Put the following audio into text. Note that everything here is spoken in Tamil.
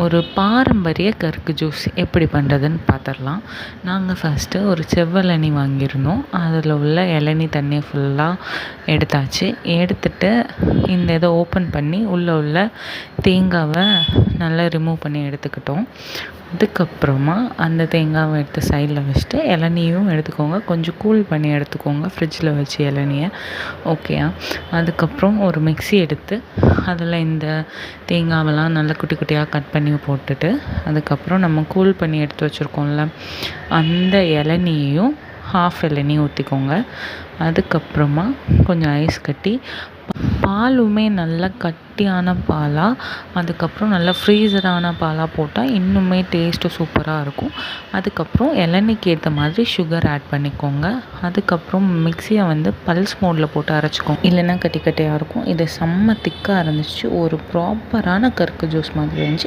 ஒரு பாரம்பரிய கருக்கு ஜூஸ் எப்படி பண்ணுறதுன்னு பார்த்துடலாம். நாங்கள் ஃபஸ்ட்டு ஒரு செவ்வெளநீ வாங்கியிருந்தோம். அதில் உள்ள இளநீ தண்ணியை ஃபுல்லாக எடுத்தாச்சு. எடுத்துட்டு இந்த இதை ஓப்பன் பண்ணி உள்ளே உள்ள தேங்காவை நல்லா ரிமூவ் பண்ணி எடுத்துக்கிட்டோம். அதுக்கப்புறமா அந்த தேங்காவை எடுத்து சைடில் வச்சுட்டு இளநியும் எடுத்துக்கோங்க. கொஞ்சம் கூல் பண்ணி எடுத்துக்கோங்க ஃப்ரிட்ஜில் வச்சு இளநியை. ஓகேயா? அதுக்கப்புறம் ஒரு மிக்ஸி எடுத்து அதில் இந்த தேங்காவெல்லாம் நல்லா குட்டி குட்டியாக கட் பண்ணி போட்டுட்டு, அதுக்கப்புறம் நம்ம கூல் பண்ணி எடுத்து வச்சுருக்கோம்ல அந்த இளநியையும் ஹாஃப் இளநீ ஊற்றிக்கோங்க. அதுக்கப்புறமா கொஞ்சம் ஐஸ் கட்டி, பாலுமே நல்லா கட்டியான பாலாக, அதுக்கப்புறம் நல்லா ஃப்ரீசரான பாலாக போட்டால் இன்னுமே டேஸ்ட்டு சூப்பராக இருக்கும். அதுக்கப்புறம் இளநிக்கு ஏற்ற மாதிரி சுகர் ஆட் பண்ணிக்கோங்க. அதுக்கப்புறம் மிக்ஸியை பல்ஸ் மோடில் போட்டு அரைச்சிக்கோங்க, இல்லைன்னா கட்டி கட்டியாக இருக்கும். இது செம்ம திக்காக இருந்துச்சு. ஒரு ப்ராப்பரான கருக்கு ஜூஸ் மாதிரி இருந்துச்சு.